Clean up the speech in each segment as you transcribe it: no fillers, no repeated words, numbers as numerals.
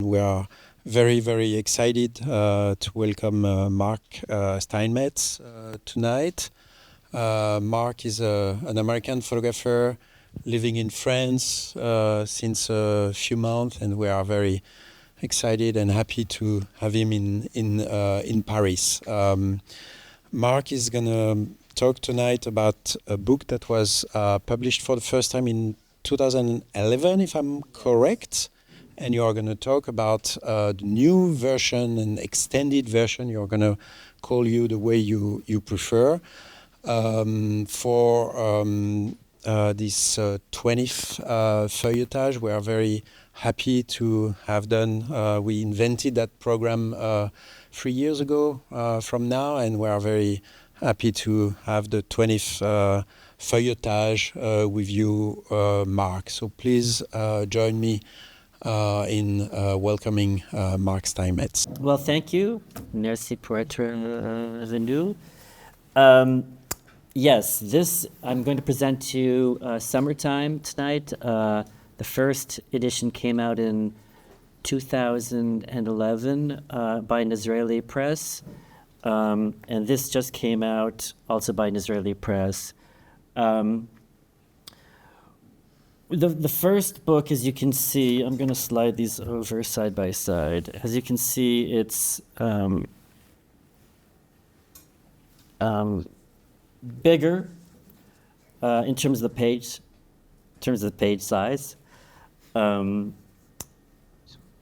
We are very, very excited to welcome Mark Steinmetz tonight. Mark is an American photographer living in France since a few months, and we are very excited and happy to have him in Paris. Mark is going to talk tonight about a book that was published for the first time in 2011, if I'm correct. And you are going to talk about the new version and extended version. You're going to call you the way you prefer. For this 20th Feuilletage, we are very happy to have done. We invented that program 3 years ago from now, and we are very happy to have the 20th Feuilletage with you, Mark. So please join me in welcoming Mark Steinmetz. Well, thank you. Merci pour être venu. Yes, I'm going to present to you Summertime tonight. The first edition came out in 2011 by an Israeli press, and this just came out also by an Israeli press. The first book, as you can see, I'm going to slide these over side by side. As you can see, it's bigger in terms of the page size,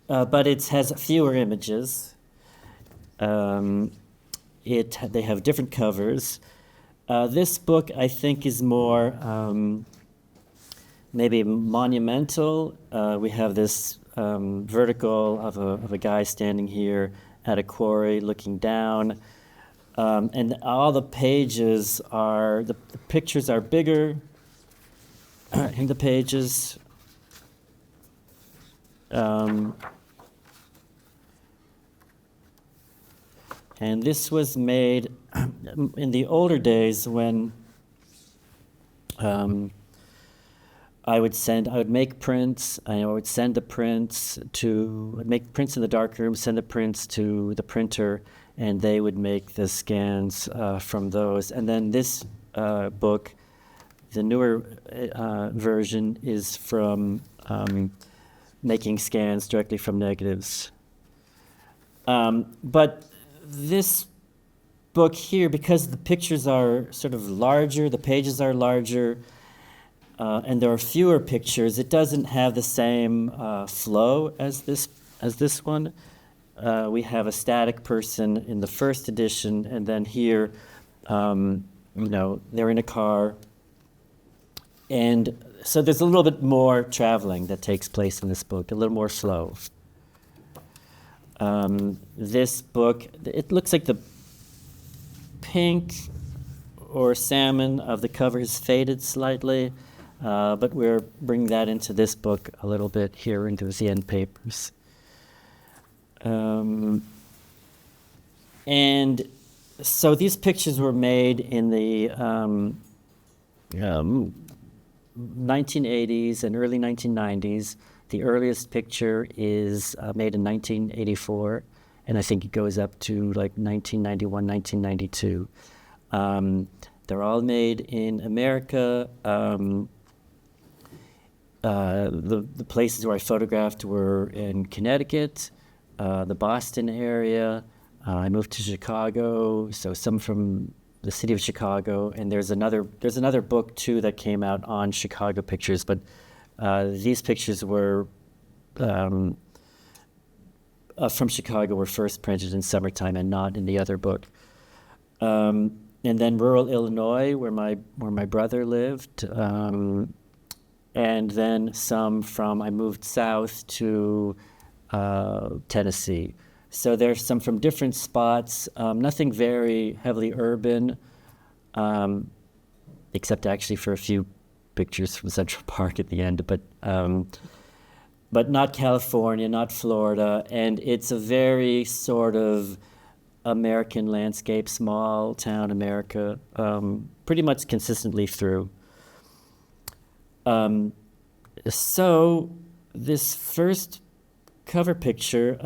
but it has fewer images. They have different covers. This book, I think, is more maybe monumental. We have this vertical of a guy standing here at a quarry looking down. And all the pages the pictures are bigger in the pages. And this was made in the older days when I would make prints. I would send the prints make prints in the darkroom, send the prints to the printer, and they would make the scans from those. And then this book, the newer version, is from making scans directly from negatives. But this book here, because the pictures are sort of larger, the pages are larger, and there are fewer pictures, it doesn't have the same flow as this one. We have a static person in the first edition, and then here, they're in a car. And so there's a little bit more traveling that takes place in this book, a little more slow. This book, it looks like the pink or salmon of the cover has faded slightly, but we're bringing that into this book a little bit here into the end papers. And so these pictures were made in the 1980s and early 1990s. The earliest picture is made in 1984, and I think it goes up to like 1991, 1992. They're all made in America. The places where I photographed were in Connecticut, the Boston area. I moved to Chicago, so some from the city of Chicago, and there's another book too that came out on Chicago pictures, but these pictures were from Chicago, were first printed in Summertime and not in the other book. And then rural Illinois, where my brother lived, and then some I moved south to Tennessee. So there's some from different spots, nothing very heavily urban, except actually for a few pictures from Central Park at the end, but not California, not Florida, and it's a very sort of American landscape, small town America, pretty much consistently through. So this first cover picture,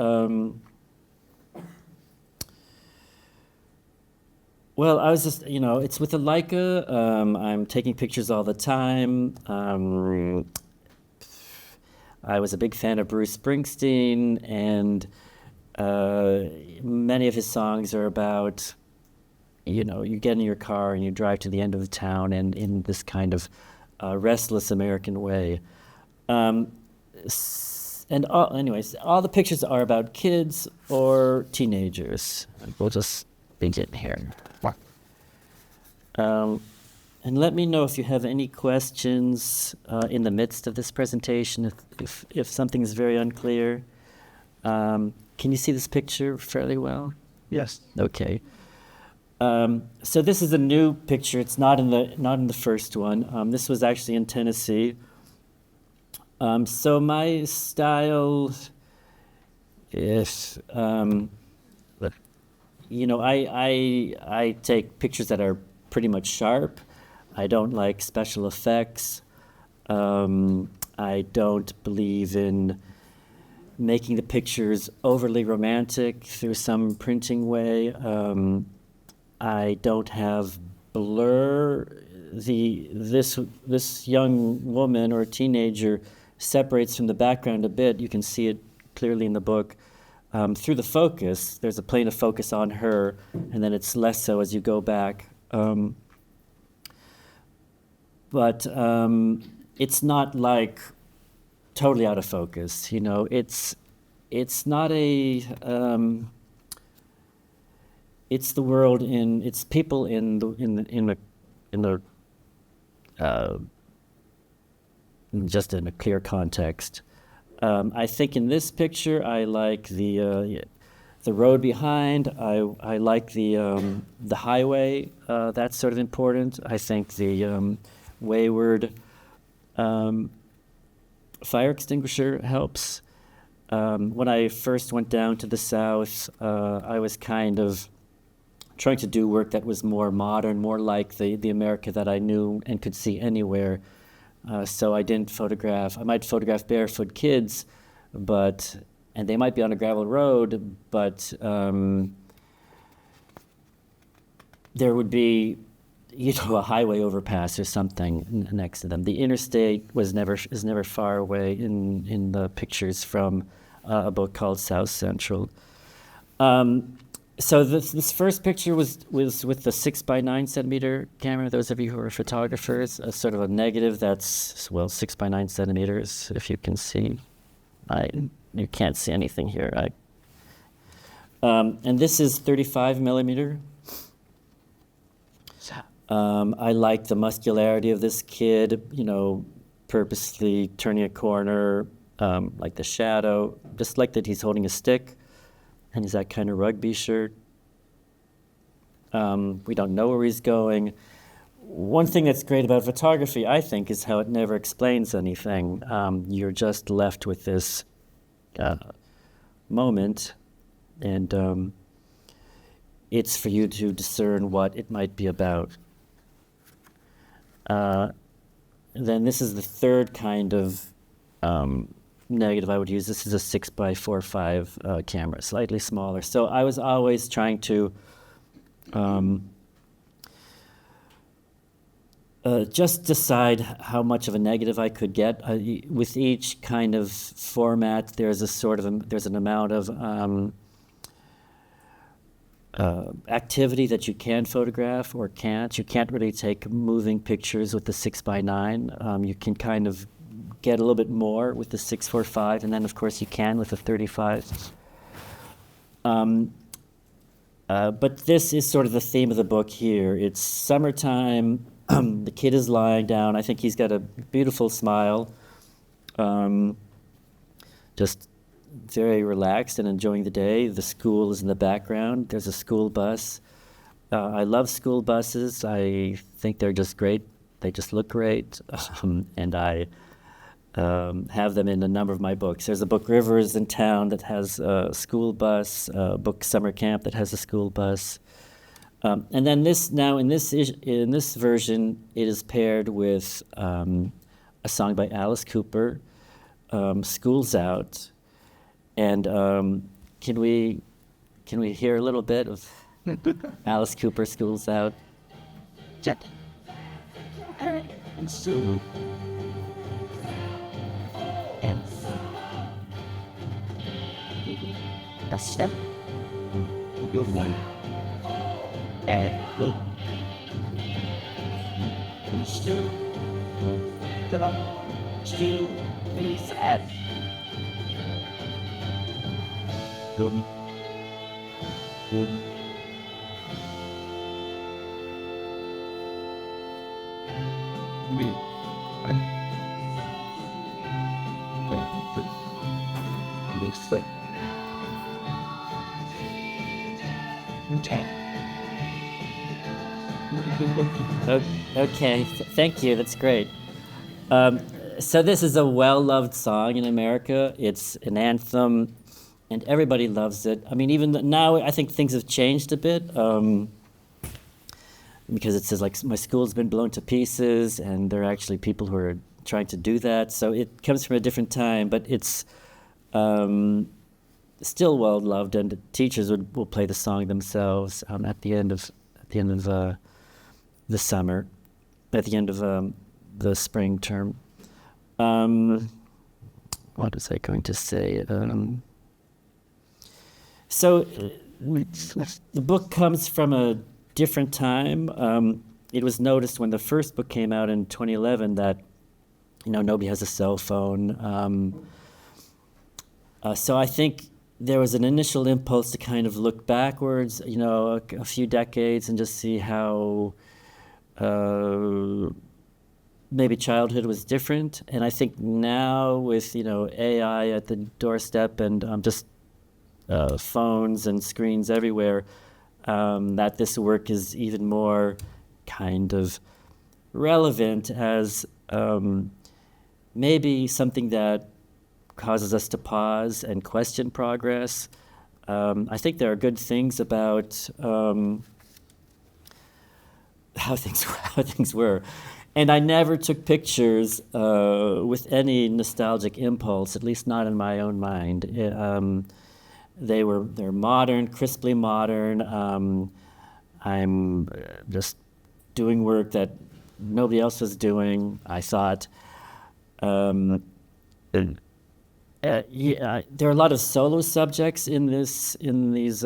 well, I was just, it's with a Leica. I'm taking pictures all the time. I was a big fan of Bruce Springsteen, and many of his songs are about, you get in your car and you drive to the end of the town, and in this kind of restless American way. Anyways, all the pictures are about kids or teenagers. We'll just begin here. And let me know if you have any questions in the midst of this presentation, if something is very unclear. Can you see this picture fairly well? Yes. Okay. So this is a new picture. It's not in the first one. This was actually in Tennessee. So my style is, I take pictures that are pretty much sharp. I don't like special effects. I don't believe in making the pictures overly romantic through some printing way. I don't have blur. This young woman or teenager separates from the background a bit. You can see it clearly in the book. Through the focus, there's a plane of focus on her, and then it's less so as you go back. But it's not like totally out of focus. It's not a. It's the world it's people in the just in a clear context. I think in this picture I like the road behind. I like the highway. That's sort of important. I think the wayward fire extinguisher helps. When I first went down to the South, I was kind of trying to do work that was more modern, more like the America that I knew and could see anywhere. So I didn't photograph. I might photograph barefoot kids, and they might be on a gravel road, but there would be, a highway overpass or something next to them. The interstate is never far away in the pictures from a book called South Central. So this first picture was with the 6 by 9 centimeter camera. Those of you who are photographers, sort of a negative that's 6 by 9 centimeters. If you can see, you can't see anything here. And this is 35 millimeter. I like the muscularity of this kid. Purposely turning a corner, like the shadow. Just like that, he's holding a stick. And he's that kind of rugby shirt. We don't know where he's going. One thing that's great about photography, I think, is how it never explains anything. You're just left with this moment, and it's for you to discern what it might be about. Then this is the third kind of negative I would use. This is a 6 by 4.5 camera, slightly smaller. So I was always trying to just decide how much of a negative I could get. With each kind of format, there's an amount of activity that you can photograph or can't. You can't really take moving pictures with the 6 by 9. You can kind of get a little bit more with the 6.45, and then of course you can with the 35. But this is sort of the theme of the book here. It's summertime. The kid is lying down. I think he's got a beautiful smile. Just very relaxed and enjoying the day. The school is in the background. There's a school bus. I love school buses. I think they're just great. They just look great. And I have them in a number of my books. There's a book, Rivers in Town, that has a school bus, a book, Summer Camp, that has a school bus. And then in this version, it is paired with a song by Alice Cooper, School's Out. And can we hear a little bit of Alice Cooper, School's Out? And soon. And that's them. Your one. And look. And still. Still. Be sad. Good. Good. Me. Thing. Okay, thank you. That's great. So this is a well-loved song in America. It's an anthem, and everybody loves it. I mean, even now, I think things have changed a bit, because it says, like, my school's been blown to pieces, and there are actually people who are trying to do that. So it comes from a different time, but it's still well-loved, and the teachers will play the song themselves at the end of the summer, at the end of the spring term. What was I going to say? So the book comes from a different time. It was noticed when the first book came out in 2011 that, nobody has a cell phone. So I think there was an initial impulse to kind of look backwards, a few decades, and just see how maybe childhood was different. And I think now with, AI at the doorstep and just phones and screens everywhere, that this work is even more kind of relevant as maybe something that causes us to pause and question progress. I think there are good things about how things were. And I never took pictures with any nostalgic impulse, at least not in my own mind. They're modern, crisply modern. I'm just doing work that nobody else was doing, I thought. There are a lot of solo subjects in these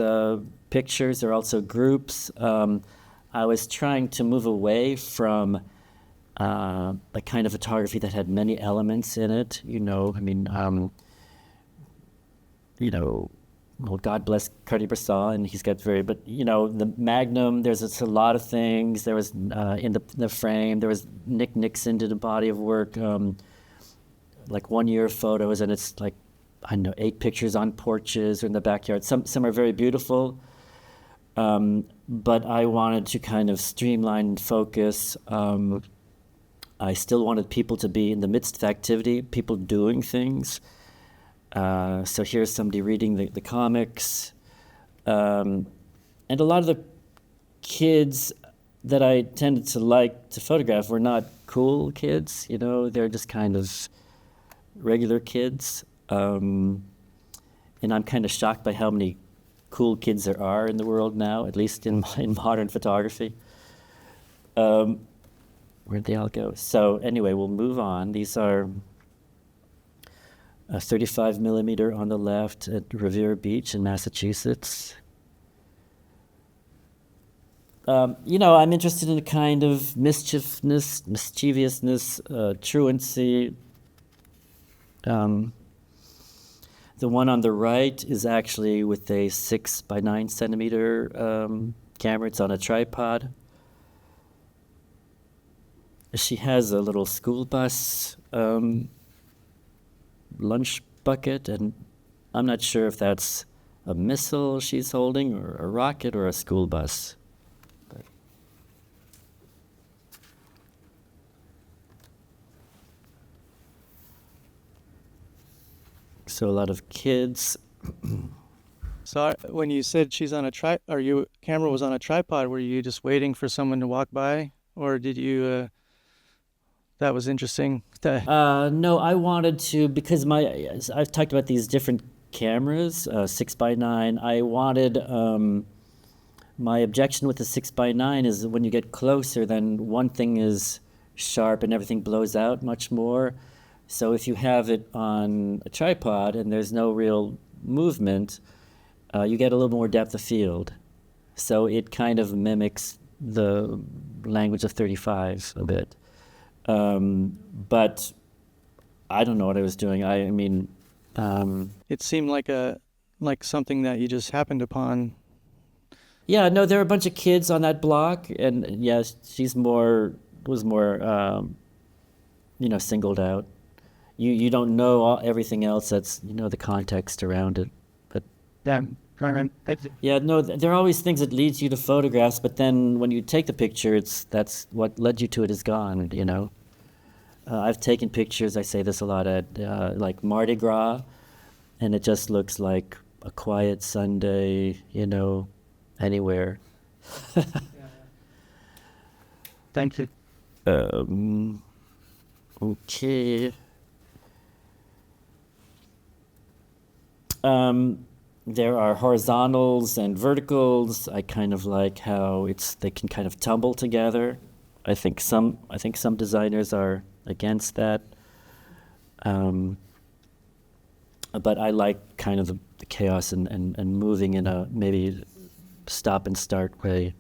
pictures. There are also groups. I was trying to move away from the kind of photography that had many elements in it. Well, God bless Cartier-Bresson, and he's got the Magnum. There's a lot of things. There was in the frame. There was Nick Nixon did a body of work. Like 1 year photos, and it's like, 8 pictures on porches or in the backyard. Some are very beautiful, but I wanted to kind of streamline and focus. I still wanted people to be in the midst of activity, people doing things. So here's somebody reading the comics. And a lot of the kids that I tended to like to photograph were not cool kids, they're just kind of regular kids, and I'm kind of shocked by how many cool kids there are in the world now, at least in modern photography. Where'd they all go? So anyway, we'll move on. These are a 35 millimeter on the left at Revere Beach in Massachusetts. I'm interested in a kind of mischievousness, truancy. The one on the right is actually with a 6 by 9 centimeter camera. It's on a tripod. She has a little school bus lunch bucket, and I'm not sure if that's a missile she's holding or a rocket or a school bus. So a lot of kids. So when you said she's on a camera was on a tripod, were you just waiting for someone to walk by, or did you? That was interesting. No, I wanted to, because I've talked about these different cameras, 6x9. I wanted, my objection with the 6x9 is when you get closer, then one thing is sharp and everything blows out much more. So if you have it on a tripod and there's no real movement, you get a little more depth of field. So it kind of mimics the language of 35 a bit. But I don't know what I was doing. I mean, It seemed like something that you just happened upon. yeah, no, there were a bunch of kids on that block, and yes, was more, singled out. You don't know everything else that's, the context around it. But yeah, no, there are always things that leads you to photographs, but then when you take the picture, that's what led you to it is gone, I've taken pictures, I say this a lot, at like Mardi Gras, and it just looks like a quiet Sunday, anywhere. Thank you. Okay. There are horizontals and verticals. I kind of like how they can kind of tumble together. I think some designers are against that. But I like kind of the chaos and moving in a maybe stop and start way.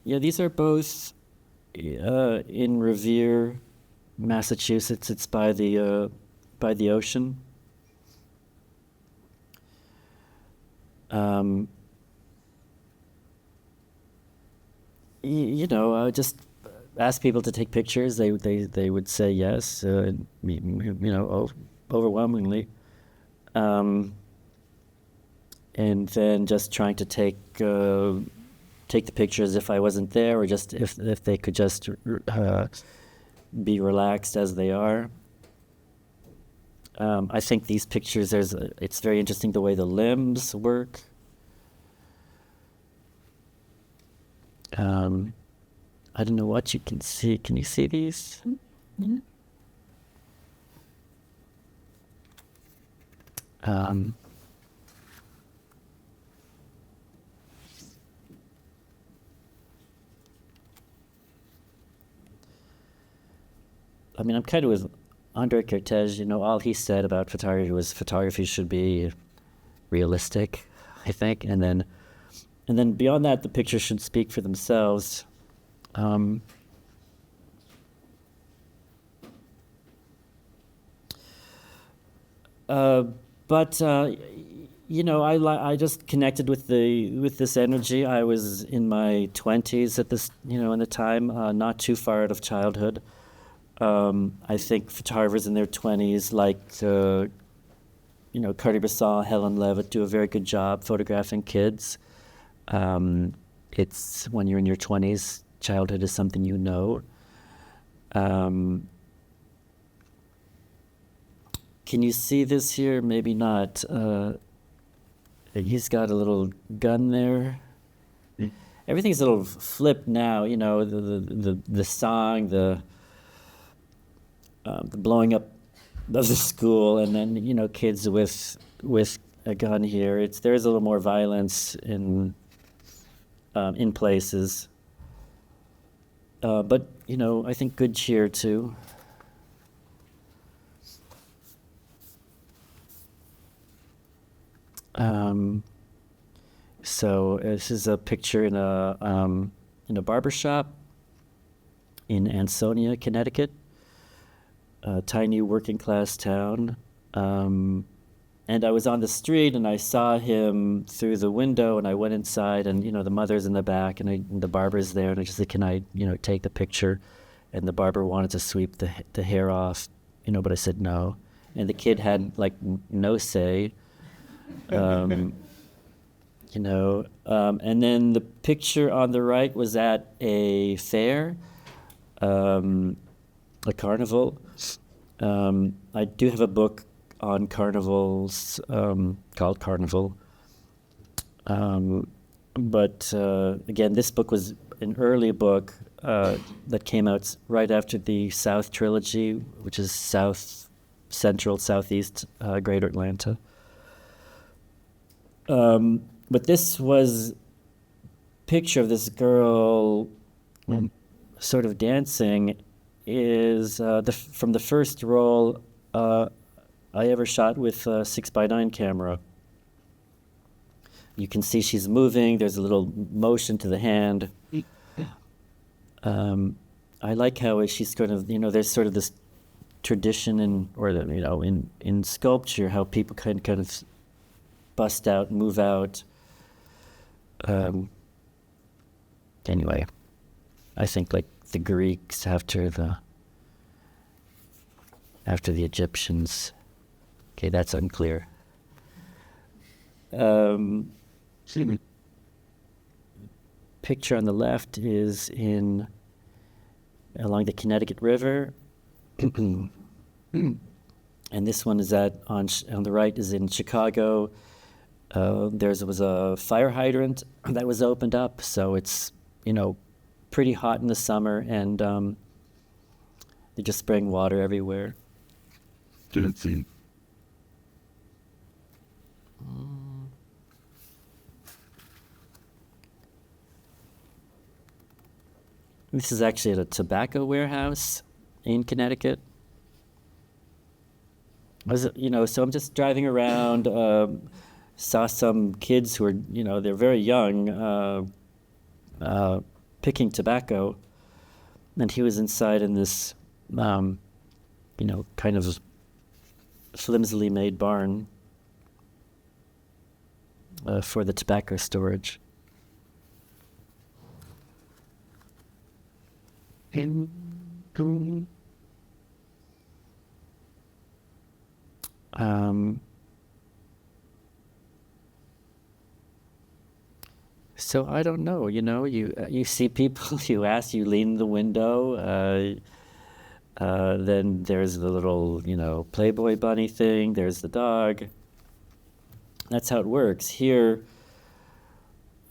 Yeah, these are both in Revere, Massachusetts. It's by the ocean. I would just ask people to take pictures. They would say yes, overwhelmingly. And then just trying to take the pictures if I wasn't there, or just if they could just be relaxed as they are. I think these pictures, it's very interesting the way the limbs work. I don't know what you can see. Can you see these? Yeah. I mean, I'm kind of with Andre Kertész, all he said about photography was photography should be realistic, I think, and then beyond that, the pictures should speak for themselves. I just connected with this energy. I was in my 20s at this, in the time, not too far out of childhood. I think photographers in their 20s, like Cartier-Bresson, Helen Levitt, do a very good job photographing kids. It's when you're in your 20s, childhood is something you know. Can you see this here? Maybe not. He's got a little gun there. Everything's a little flipped now. The song, the blowing up of the school, and then kids with a gun here. There's a little more violence in places, but I think good cheer too. So this is a picture in a barber shop in Ansonia, Connecticut, a tiny working class town. And I was on the street and I saw him through the window, and I went inside, and the mother's in the back, and the barber's there, and I just said, "Can I take the picture?" And the barber wanted to sweep the hair off, but I said no. And the kid had no say. And then the picture on the right was at a fair, a carnival. I do have a book on carnivals called Carnival. But again, this book was an early book. that came out right after the South trilogy, which is South, Central, Southeast, Greater Atlanta. But this was a picture of this girl sort of dancing is from the first roll I ever shot with a 6x9 camera. You can see she's moving. There's a little motion to the hand. I like how she's kind of, there's sort of this tradition in sculpture, how people kind of bust out, move out. Anyway, I think like the Greeks after the Egyptians. Okay, that's unclear. Picture on the left is along the Connecticut River, and this one is on the right is in Chicago. There was a fire hydrant that was opened up, so it's pretty hot in the summer, and they're just spraying water everywhere. Didn't see. This is actually at a tobacco warehouse in Connecticut. So I'm just driving around, saw some kids who are, they're very young, picking tobacco, and he was inside in this, kind of flimsily made barn for the tobacco storage. So I don't know, you see people, you ask, you lean in the window, then there's the little, Playboy bunny thing, there's the dog. That's how it works. Here,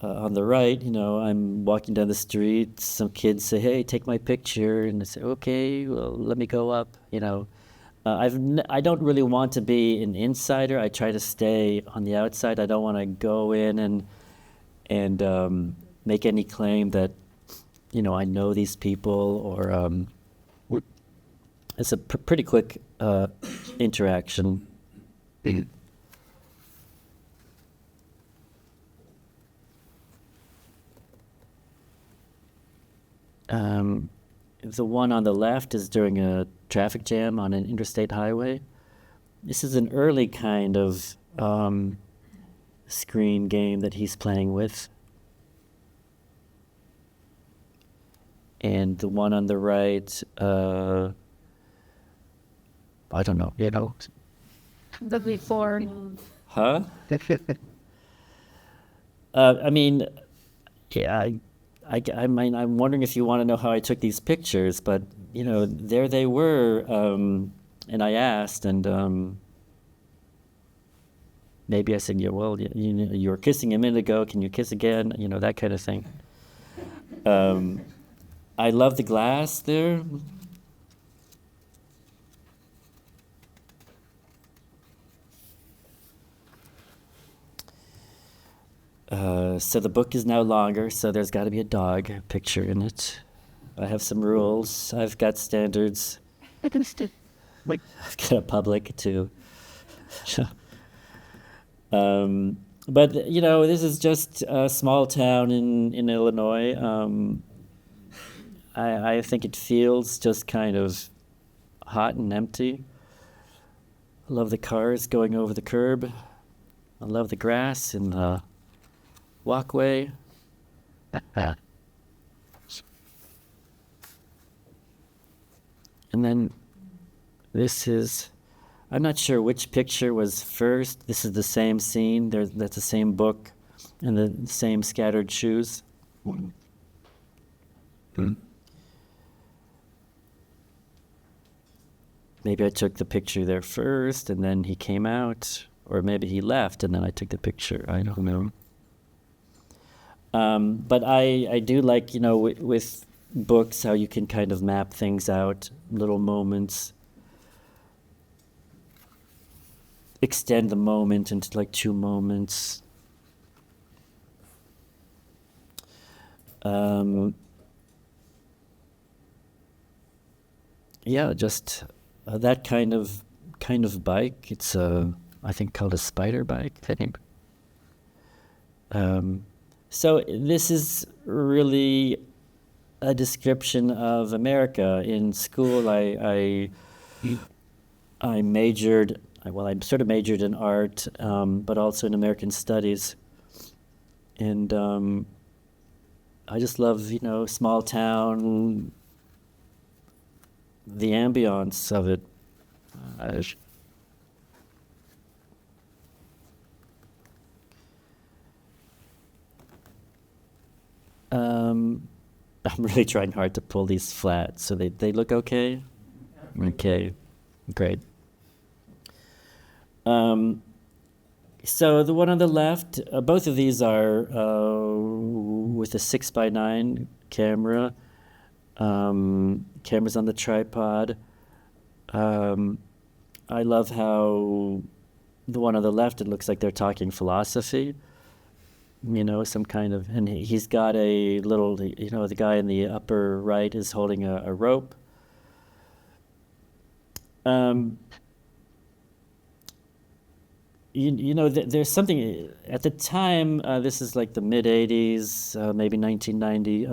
on the right, I'm walking down the street, some kids say, hey, take my picture, and I say, okay, well, let me go up, I don't really want to be an insider. I try to stay on the outside. I don't want to go in and make any claim that, I know these people, or it's a pretty quick interaction. The one on the left is during a traffic jam on an interstate highway. This is an early kind of screen game that he's playing with. And the one on the right, I don't know, The before. Huh? I mean, yeah, I'm wondering if you want to know how I took these pictures, but, there they were, and I asked, and maybe I said, yeah, well, you were kissing a minute ago, can you kiss again? That kind of thing. I love the glass there. So the book is now longer, so there's got to be a dog picture in it. I have some rules. I've got standards. I've got a public too. But this is just a small town in Illinois. I think it feels just kind of hot and empty. I love the cars going over the curb. I love the grass and the walkway. And then this is, I'm not sure which picture was first. This is the same scene. That's the same book and the same scattered shoes. Maybe I took the picture there first and then he came out, or maybe he left and then I took the picture. I don't know. But I do like, with books, how you can kind of map things out, little moments, extend the moment into like 2 moments. Yeah, just that kind of bike. It's I think called a spider bike. I think. So this is really a description of America. In school, I majored. Well, I sort of majored in art, but also in American studies, and I just love, small town, the ambiance of it. I'm really trying hard to pull these flat, so they look okay? Okay, great. So the one on the left, both of these are with a 6x9 camera. Camera's on the tripod. I love how the one on the left, it looks like they're talking philosophy. Some kind of, and he's got a little, the guy in the upper right is holding a rope. There's something, at the time, this is like the mid-'80s, maybe 1990,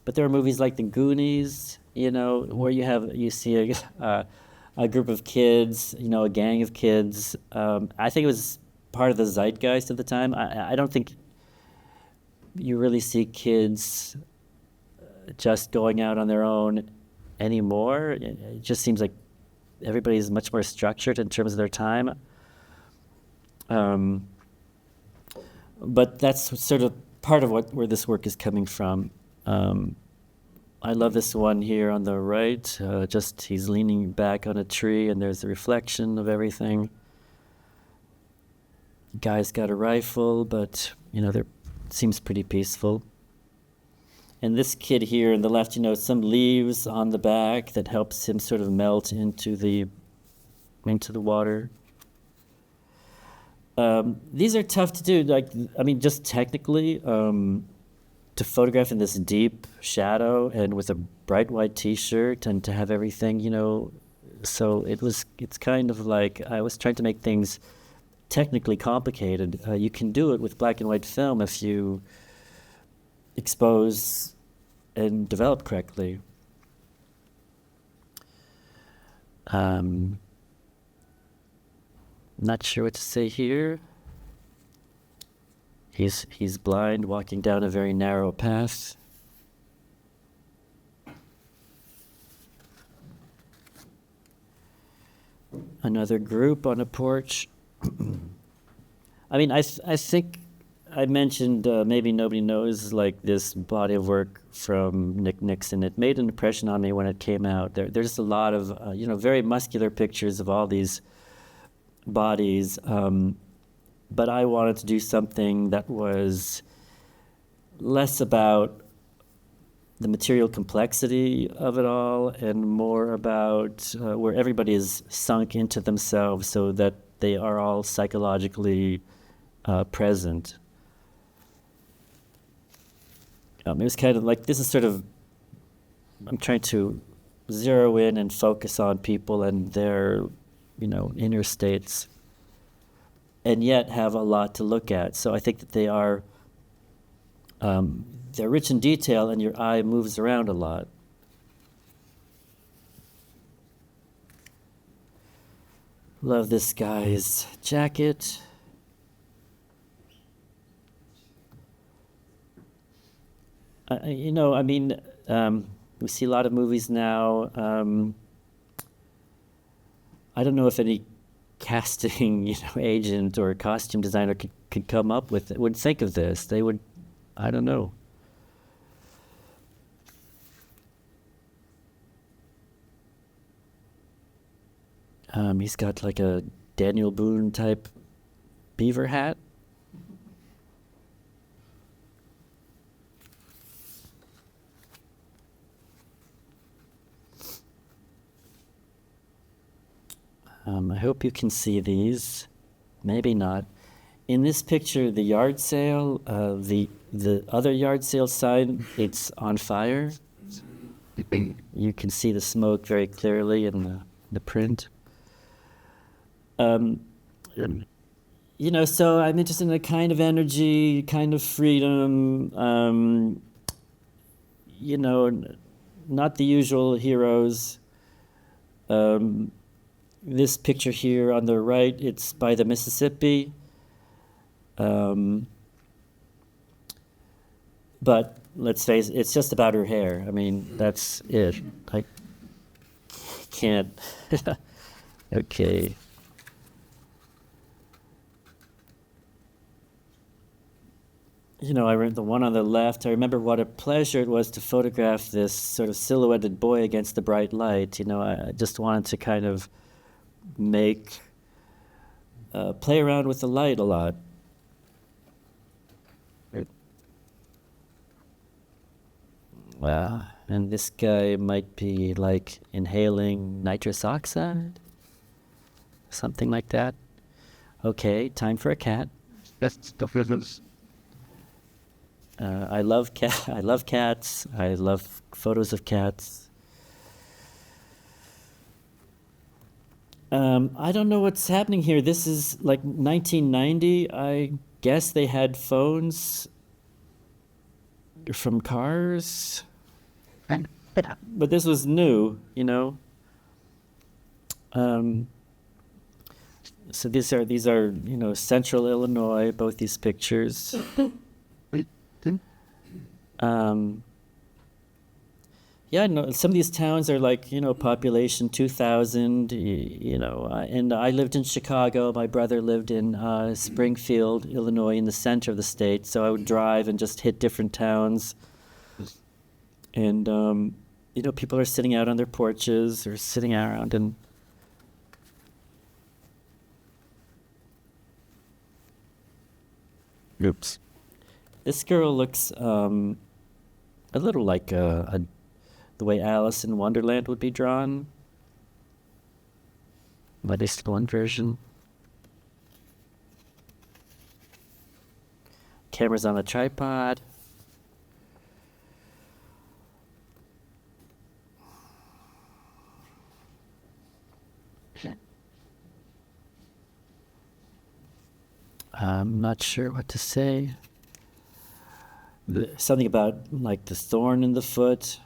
but there are movies like The Goonies, where you see a group of kids, a gang of kids. I think it was part of the zeitgeist at the time. I don't think you really see kids just going out on their own anymore. It just seems like everybody's much more structured in terms of their time. But that's sort of part of where this work is coming from. I love this one here on the right. Just he's leaning back on a tree, and there's the reflection of everything. Guy's got a rifle, but it seems pretty peaceful. And this kid here on the left, some leaves on the back that helps him sort of melt into the water. These are tough to do. Just technically, to photograph in this deep shadow and with a bright white T-shirt and to have everything, so it's kind of like I was trying to make things technically complicated. You can do it with black and white film if you expose and develop correctly. Not sure what to say here. He's blind, walking down a very narrow path. Another group on a porch. I think I mentioned, maybe nobody knows, like this body of work from Nick Nixon. It made an impression on me when it came out. There's a lot of, very muscular pictures of all these bodies, but I wanted to do something that was less about the material complexity of it all and more about where everybody is sunk into themselves so that they are all psychologically present. It was kind of like, this is sort of, I'm trying to zero in and focus on people and their inner states, and yet have a lot to look at. So I think that they are, they're rich in detail, and your eye moves around a lot. Love this guy's jacket. We see a lot of movies now. I don't know if any casting, agent or costume designer could come up with it, would think of this. They would, I don't know. He's got like a Daniel Boone type beaver hat. I hope you can see these. Maybe not. In this picture, the yard sale, the other yard sale sign, it's on fire. You can see the smoke very clearly in the print. You know, so I'm interested in a kind of energy, kind of freedom, you know, not the usual heroes. This picture here on the right, it's by the Mississippi. But let's face it, it's just about her hair. I mean, that's it. I can't. Okay. You know, the one on the left, I remember what a pleasure it was to photograph this sort of silhouetted boy against the bright light. You know, I just wanted to kind of play around with the light a lot. Wow. And this guy might be like inhaling nitrous oxide, something like that. Okay, time for a cat. That's the business. I love cats. I love photos of cats. I don't know what's happening here. This is like 1990. I guess they had phones from cars. But this was new, you know. So these are you know, central Illinois, both these pictures. Yeah, no, some of these towns are like, you know, population 2,000, you know, and I lived in Chicago. My brother lived in Springfield, Illinois, in the center of the state. So I would drive and just hit different towns. And, you know, people are sitting out on their porches or sitting around and... Oops. This girl looks a little like the way Alice in Wonderland would be drawn. At least one version. Camera's on a tripod. I'm not sure what to say. Something about like the thorn in the foot.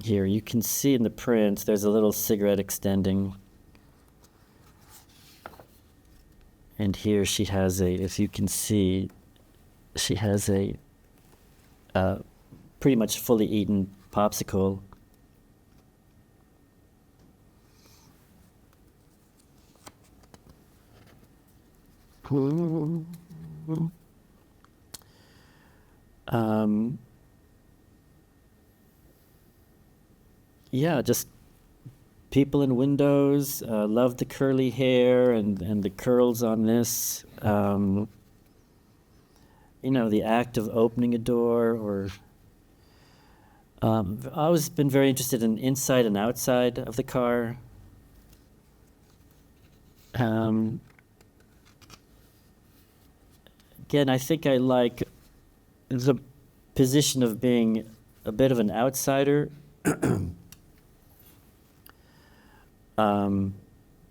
Here you can see in the print there's a little cigarette extending. And here she has if you can see, she has a pretty much fully eaten popsicle. Yeah, just people in windows. Love the curly hair and the curls on this. You know, the act of opening a door, or I've always been very interested in inside and outside of the car. Again, I think I like the position of being a bit of an outsider.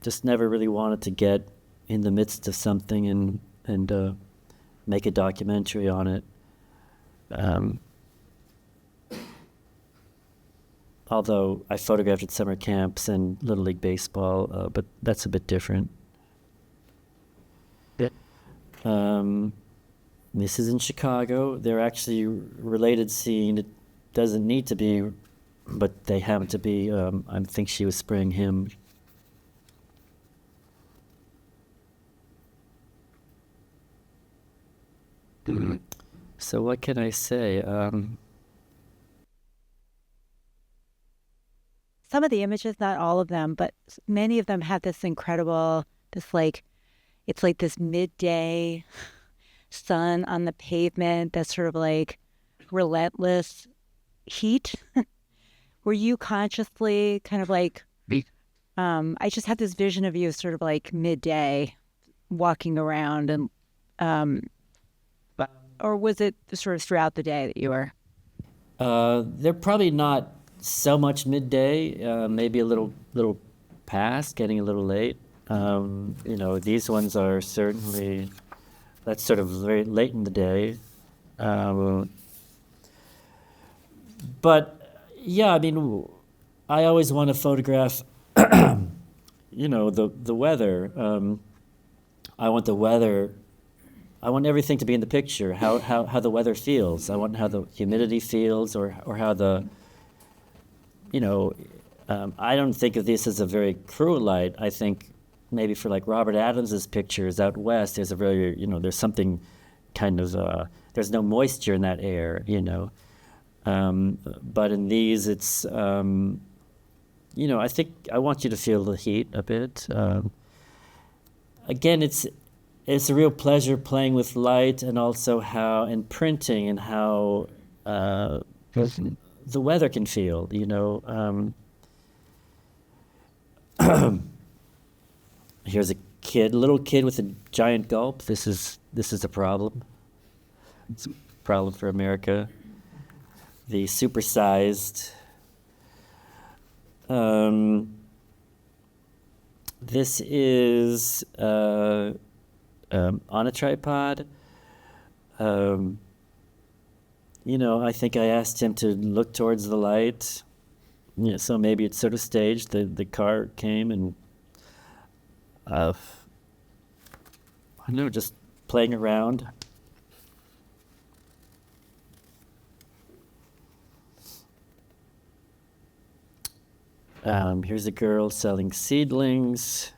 Just never really wanted to get in the midst of something and make a documentary on it. Although I photographed at summer camps and Little League Baseball, but that's a bit different. Yeah. This is in Chicago. They're actually related scene. It doesn't need to be, but they happen to be. I think she was spraying him. So what can I say? Some of the images, not all of them, but many of them have this incredible, it's like this midday sun on the pavement that's sort of like relentless heat. Were you consciously kind of like, I just had this vision of you sort of like midday walking around and, or was it sort of throughout the day that you were? They're probably not so much midday, maybe a little past, getting a little late. These ones are certainly, that's sort of very late in the day. But yeah, I mean, I always want to photograph, the weather. I want the weather, I want everything to be in the picture, how the weather feels. I want how the humidity feels or how the, I don't think of this as a very cruel light. I think maybe for like Robert Adams's pictures out west, there's a very, there's something kind of, there's no moisture in that air, But in these, it's, I think I want you to feel the heat a bit. Again, it's a real pleasure playing with light and also and printing and how the weather can feel, Here's a little kid with a giant gulp. This is a problem. It's a problem for America. The supersized. This is on a tripod. I think I asked him to look towards the light. Yeah, so maybe it's sort of staged. The car came and I don't know, just playing around. Here's a girl selling seedlings,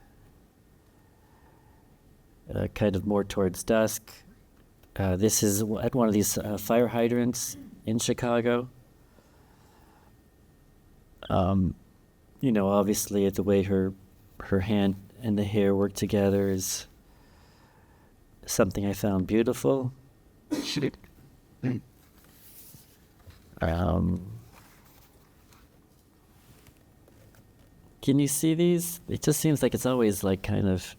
kind of more towards dusk. This is at one of these fire hydrants in Chicago. Obviously the way her hand and the hair work together is something I found beautiful. Can you see these? It just seems like it's always like kind of,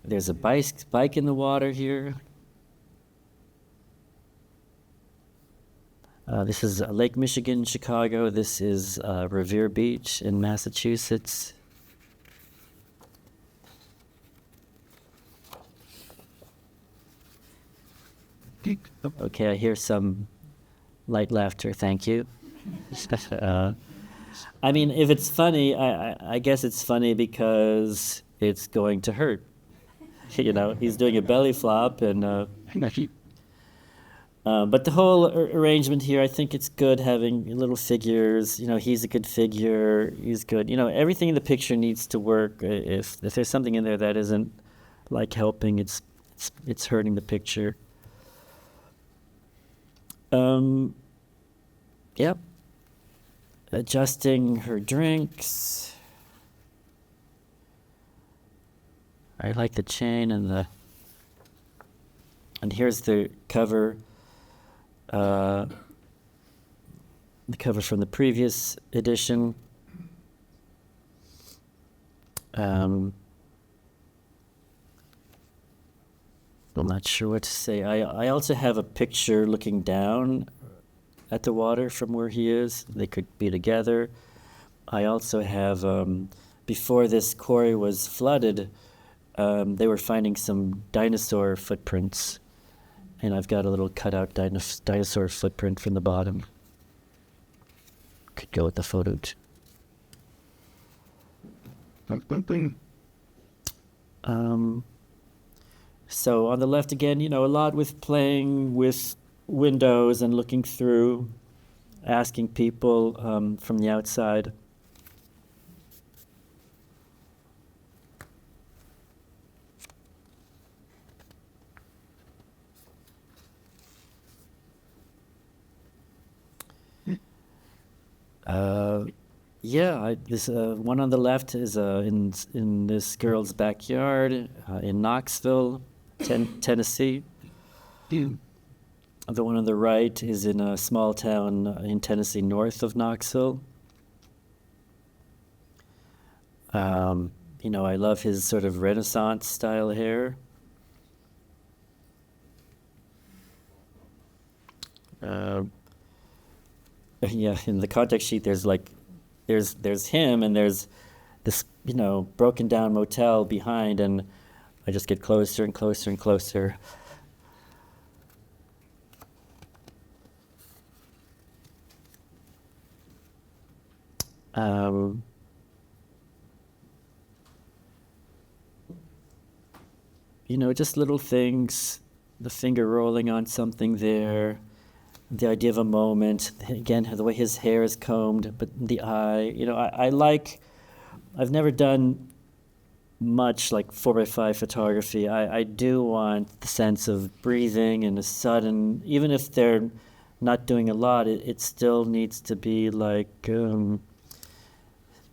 there's a bike in the water here. This is Lake Michigan, Chicago. This is Revere Beach in Massachusetts. Okay, I hear some light laughter. Thank you. I mean, if it's funny, I guess it's funny because it's going to hurt. He's doing a belly flop, and but the whole arrangement here, I think it's good having little figures. He's a good figure. He's good. Everything in the picture needs to work. If there's something in there that isn't like helping, it's hurting the picture. Yep. Adjusting her drinks. I like the chain and here's the cover. The cover from the previous edition. I'm not sure what to say. I also have a picture looking down at the water from where he is. They could be together. I also have, before this quarry was flooded, they were finding some dinosaur footprints. And I've got a little cutout dinosaur footprint from the bottom. Could go with the photo too. So on the left again, a lot with playing with windows and looking through, asking people from the outside. This one on the left is in this girl's backyard in Knoxville, Tennessee. The one on the right is in a small town in Tennessee, north of Knoxville. I love his sort of Renaissance style hair. Yeah, in the contact sheet, there's him, and there's this, broken down motel behind, and I just get closer and closer and closer. Just little things, the finger rolling on something there, the idea of a moment, again, the way his hair is combed, but the eye, I've never done much like 4x5 photography. I do want the sense of breathing and a sudden, even if they're not doing a lot, it still needs to be like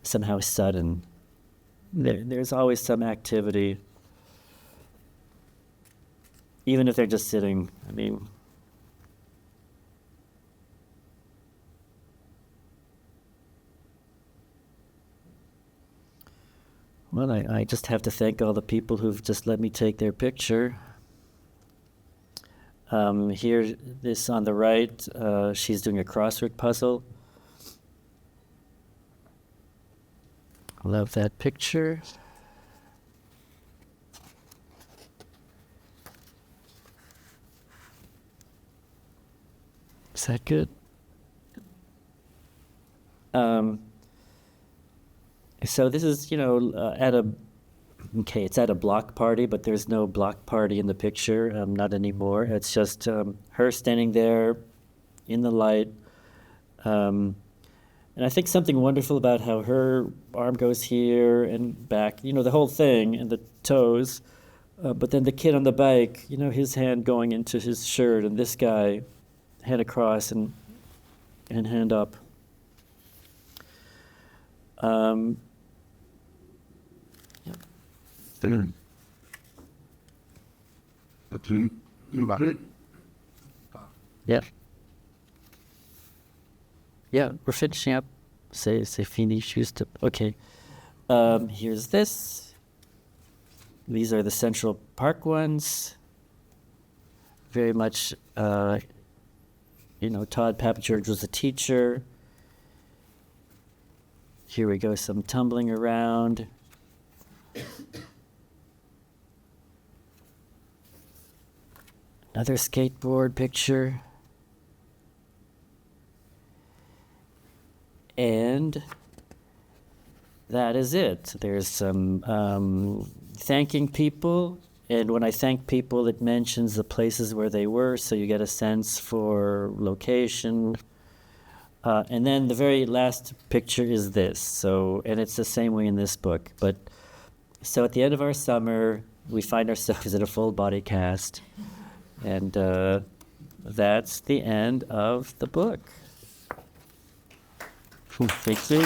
somehow sudden. There's always some activity, even if they're just sitting. Well, I just have to thank all the people who've just let me take their picture. Here, this on the right, she's doing a crossword puzzle. Love that picture. Is that good? So this is, it's at a block party, but there's no block party in the picture, not anymore. It's just her standing there in the light. And I think something wonderful about how her arm goes here and back, the whole thing, and the toes. But then the kid on the bike, his hand going into his shirt, and this guy, hand across and hand up. Yeah. Yeah, we're finishing up. C'est fini, juste. Okay. Here's this. These are the Central Park ones. Very much, Todd Papageorge was a teacher. Here we go, some tumbling around. Another skateboard picture. And that is it. There's some thanking people. And when I thank people, it mentions the places where they were, so you get a sense for location. And then the very last picture is this. And it's the same way in this book. So at the end of our summer, we find ourselves in a full body cast. And that's the end of the book. Thank you.